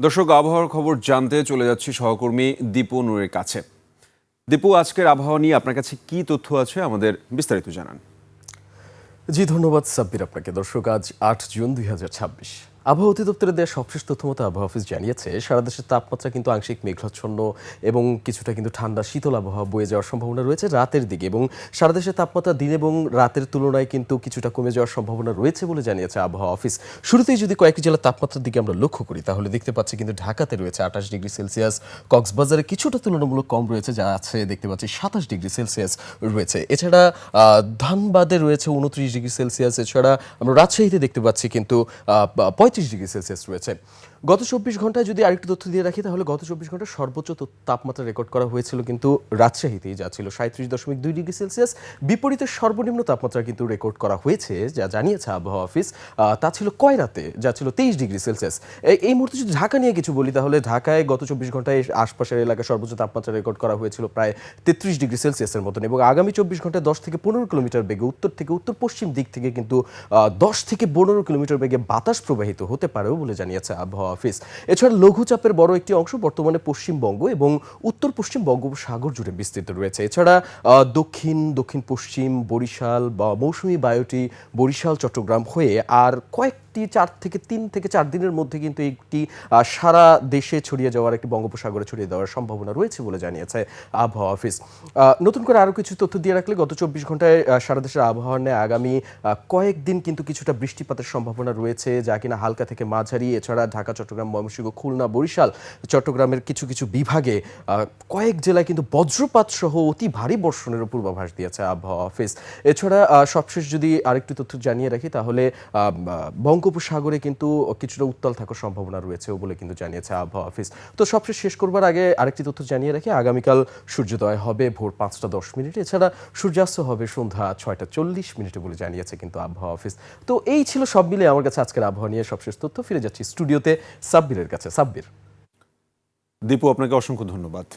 দর্শক, আবহাওয়ার খবর জানতে চলে যাচ্ছি সহকর্মী দীপু নূরের কাছে। দীপু, আজকের আবহাওয়া নিয়ে আপনার কাছে কি তথ্য আছে আমাদের বিস্তারিত জানান। জি ধন্যবাদ সাব্বির আপনাকে। দর্শক, আজ ৮ জুন ২০২৬। আবহাওয়া অধিদপ্তরের দেওয়া সবশেষ তথ্য মতো আবহাওয়া অফিস জানিয়েছে সারা দেশের তাপমাত্রা কিন্তু আংশিক মেঘাচ্ছন্ন এবং কিছুটা কিন্তু ঠান্ডা শীতল আবহাওয়া বয়ে যাওয়ার সম্ভাবনা রয়েছে রাতের দিকে, এবং সারা দেশের তাপমাত্রা দিন এবং রাতের তুলনায় কিন্তু কিছুটা কমে যাওয়ার সম্ভাবনা রয়েছে বলে জানিয়েছে আবহাওয়া অফিস। শুরুতেই যদি কয়েকটি জেলার তাপমাত্রার দিকে আমরা লক্ষ্য করি তাহলে দেখতে পাচ্ছি কিন্তু ঢাকাতে রয়েছে ২৮ ডিগ্রি সেলসিয়াস, কক্সবাজারে কিছুটা তুলনামূলক কম রয়েছে, যা আছে দেখতে পাচ্ছি ২৭ ডিগ্রি সেলসিয়াস রয়েছে। এছাড়া ধানবাদে রয়েছে ২৯ ডিগ্রি সেলসিয়াস। এছাড়া আমরা রাজশাহীতে দেখতে পাচ্ছি কিন্তু ৩৫ ডিগ্রি সেলসিয়াস রয়েছে। গত ২৪ ঘন্টায় যদি আরেকটু তথ্য দিয়ে রাখি তাহলে গত ২৪ ঘন্টায় সর্বোচ্চ তাপমাত্রা রেকর্ড করা হয়েছিল কিন্তু রাজশাহীতেই, যা ছিল ৩৭.২ ডিগ্রি সেলসিয়াস। বিপরীতে সর্বনিম্ন তাপমাত্রা কিন্তু রেকর্ড করা হয়েছে, যা জানিয়েছে আবহাওয়া অফিস, তা ছিল কয়রাতে, যা ছিল ২৩ ডিগ্রি সেলসিয়াস। এই মুহূর্তে যদি ঢাকা নিয়ে কিছু বলি তাহলে ঢাকায় গত ২৪ ঘন্টায় আশপাশের এলাকায় সর্বোচ্চ তাপমাত্রা রেকর্ড করা হয়েছিল প্রায় ৩৩ ডিগ্রি সেলসিয়াসের মতন, এবং আগামী ২৪ ঘন্টায় ১০ থেকে ১৫ কিলোমিটার বেগে উত্তর থেকে উত্তর পশ্চিম দিক থেকে কিন্তু ১০ থেকে ১৫ কিলোমিটার বেগে বাতাস প্রবাহিত হতে পারেও বলে জানিয়েছে আবহাওয়া অফিস। এছাড়া লঘুচাপের বড় একটি অংশ বর্তমানে পশ্চিমবঙ্গ এবং উত্তর পশ্চিম বঙ্গোপসাগর জুড়ে বিস্তৃত রয়েছে। এছাড়া দক্ষিণ পশ্চিম বরিশাল বা মৌসুমী বায়ুটি বরিশাল চট্টগ্রাম হয়ে আর কয়েকটি ৩ থেকে ৪ দিনের মধ্যে কিন্তু একটি সারা দেশে ছড়িয়ে যাওয়ার, একটি বঙ্গোপসাগরে ছড়িয়ে দেওয়ার সম্ভাবনা রয়েছে বলে জানিয়েছে আবহাওয়া অফিস। নতুন করে আরও কিছু তথ্য দিয়ে রাখলে গত ২৪ ঘন্টায় সারা দেশের আবহাওয়া নিয়ে আগামী কয়েকদিন কিন্তু কিছুটা বৃষ্টিপাতের সম্ভাবনা রয়েছে, যা কিনা হালকা থেকে মাঝারি। এছাড়া ঢাকা, চট্টগ্রাম, ময়মনসিংহ, খুলনা, বরিশাল, চট্টগ্রামের কিছু কিছু বিভাগে কয়েক জেলায় কিন্তু বজ্রপাত সহ অতি ভারী বর্ষণের পূর্বাভাস দিয়েছে আবহাওয়া অফিস। এছাড়া সবশেষ যদি আরেকটু তথ্য জানিয়ে রাখি তাহলে বঙ্গোপসাগরে কিন্তু কিছুটা উত্তাল থাকার সম্ভাবনা রয়েছে বলে কিন্তু জানিয়েছে আবহাওয়া অফিস। তো সবশেষ শেষ করবার আগে আরেকটি তথ্য জানিয়ে রাখি, আগামীকাল সূর্যোদয় হবে ভোর ৫টা ১০ মিনিটে, এছাড়া সূর্যাস্ত হবে সন্ধ্যা ৬টা ৪০ মিনিটে বলে জানিয়েছে কিন্তু আবহাওয়া অফিস। তো এই ছিল সব মিলে আমার কাছে আজকের আবহাওয়া নিয়ে সবশেষ তথ্য। ফিরে যাচ্ছি স্টুডিওতে সাব্বিরের কাছে। সাব্বির। দীপু, আপনাকে অসংখ্য ধন্যবাদ।